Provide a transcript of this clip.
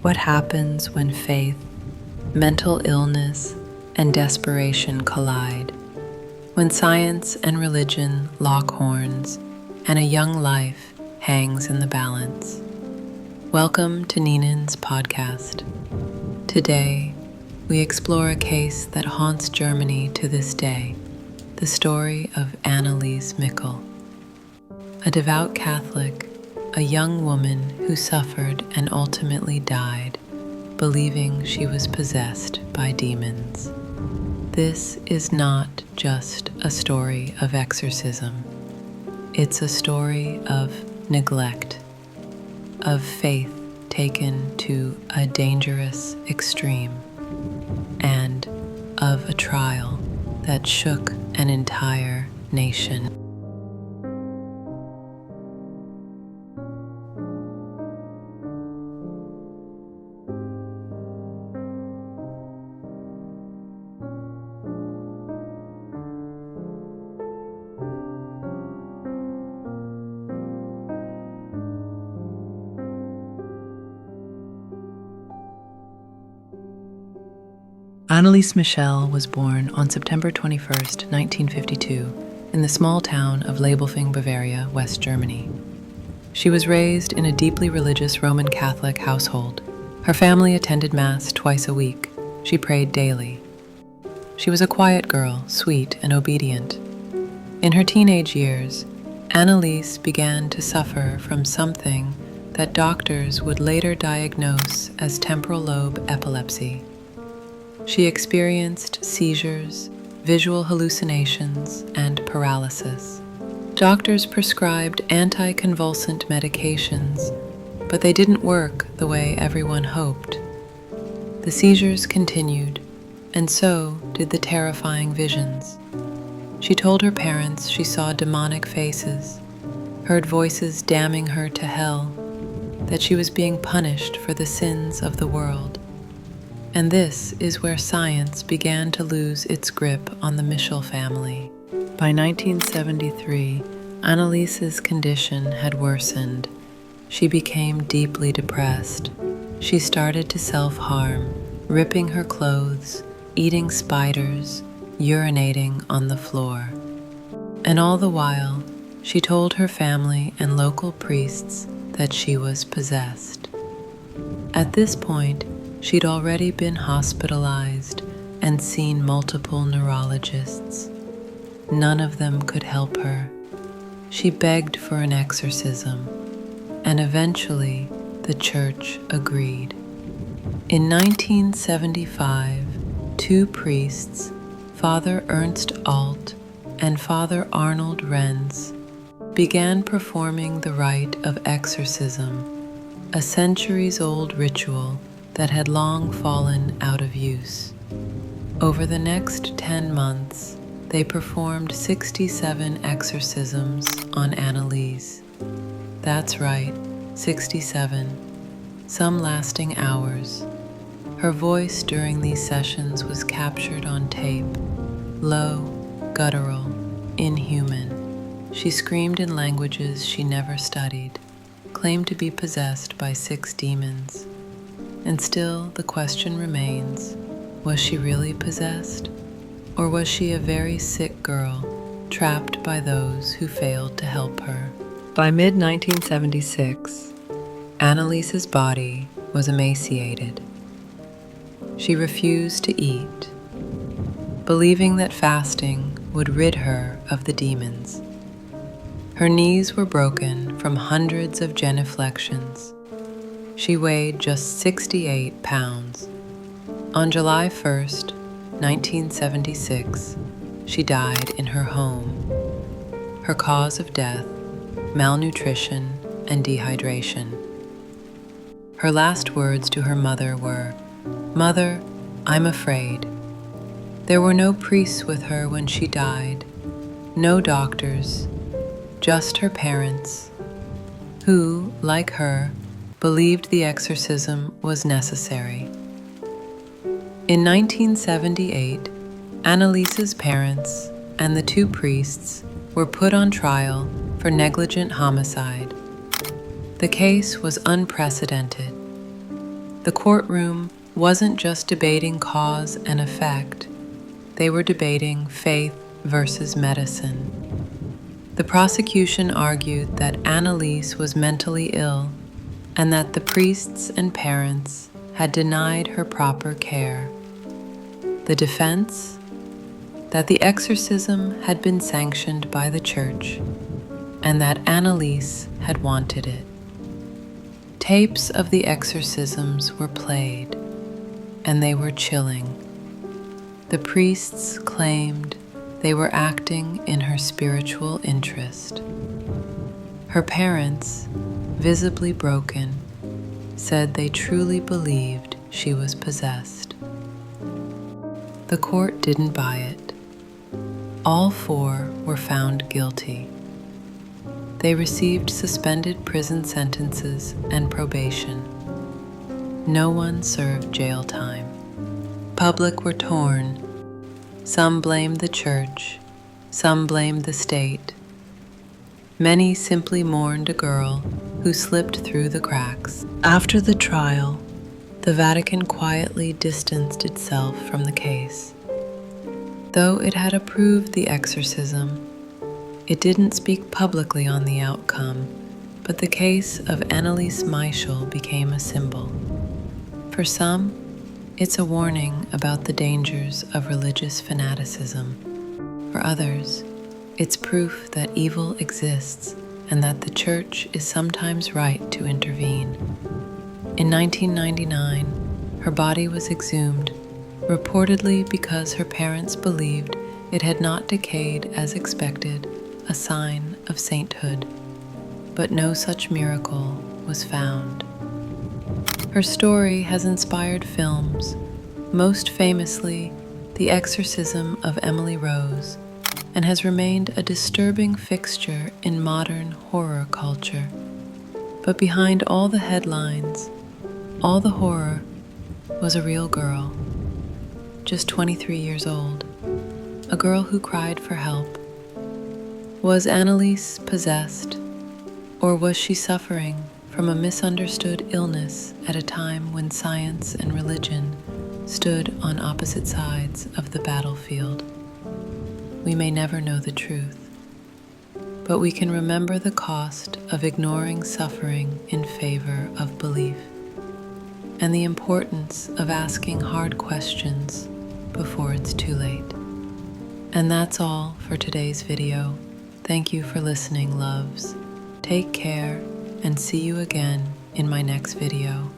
What happens when faith, mental illness, and desperation collide? When science and religion lock horns and a young life hangs in the balance? Welcome to Ninen's podcast. Today, we explore a case that haunts Germany to this day, the story of Anneliese. A devout Catholic, a young woman who suffered and ultimately died, believing she was possessed by demons. This is not just a story of exorcism. It's a story of neglect, of faith taken to a dangerous extreme, and of a trial that shook an entire nation. Anneliese was born on September 21st, 1952, in the small town of Labelfing, Bavaria, West Germany. She was raised in a deeply religious Roman Catholic household. Her family attended Mass twice a week. She prayed daily. She was a quiet girl, sweet and obedient. In her teenage years, Anneliese began to suffer from something that doctors would later diagnose as temporal lobe epilepsy. She experienced seizures, visual hallucinations, and paralysis. Doctors prescribed anticonvulsant medications, but they didn't work the way everyone hoped. The seizures continued, and so did the terrifying visions. She told her parents she saw demonic faces, heard voices damning her to hell, that she was being punished for the sins of the world. And this is where science began to lose its grip on the Michel family. By 1973, Anneliese's condition had worsened. She became deeply depressed. She started to self-harm, ripping her clothes, eating spiders, urinating on the floor. And all the while, she told her family and local priests that she was possessed. At this point, she'd already been hospitalized and seen multiple neurologists. None of them could help her. She begged for an exorcism, and eventually the church agreed. In 1975, two priests, Father Ernst Alt and Father Arnold Renz, began performing the rite of exorcism, a centuries-old ritual that had long fallen out of use. Over the next 10 months, they performed 67 exorcisms on Anneliese. That's right, 67, some lasting hours. Her voice during these sessions was captured on tape, low, guttural, inhuman. She screamed in languages she never studied, claimed to be possessed by 6 demons. And still, the question remains, was she really possessed? Or was she a very sick girl, trapped by those who failed to help her? By mid-1976, Anneliese's body was emaciated. She refused to eat, believing that fasting would rid her of the demons. Her knees were broken from hundreds of genuflections. She weighed just 68 pounds. On July 1st, 1976, she died in her home. Her cause of death, malnutrition and dehydration. Her last words to her mother were, "Mother, I'm afraid." There were no priests with her when she died, no doctors, just her parents, who, like her, believed the exorcism was necessary. In 1978, Anneliese's parents and the 2 priests were put on trial for negligent homicide. The case was unprecedented. The courtroom wasn't just debating cause and effect, they were debating faith versus medicine. The prosecution argued that Anneliese was mentally ill and that the priests and parents had denied her proper care. The defense? That the exorcism had been sanctioned by the church and that Anneliese had wanted it. Tapes of the exorcisms were played, and they were chilling. The priests claimed they were acting in her spiritual interest. Her parents, visibly broken, said they truly believed she was possessed. The court didn't buy it. All four were found guilty. They received suspended prison sentences and probation. No one served jail time. Public were torn. Some blamed the church, some blamed the state. Many simply mourned a girl who slipped through the cracks. After the trial, the Vatican quietly distanced itself from the case. Though it had approved the exorcism, it didn't speak publicly on the outcome, but the case of Anneliese Michel became a symbol. For some, it's a warning about the dangers of religious fanaticism. For others, it's proof that evil exists and that the church is sometimes right to intervene. In 1999, her body was exhumed, reportedly because her parents believed it had not decayed as expected, a sign of sainthood. But no such miracle was found. Her story has inspired films, most famously The Exorcism of Emily Rose, and has remained a disturbing fixture in modern horror culture. But behind all the headlines, all the horror, was a real girl, just 23 years old, a girl who cried for help. Was Anneliese possessed, or was she suffering from a misunderstood illness at a time when science and religion stood on opposite sides of the battlefield? We may never know the truth, but we can remember the cost of ignoring suffering in favor of belief, and the importance of asking hard questions before it's too late. And that's all for today's video. Thank you for listening, loves. Take care, and see you again in my next video.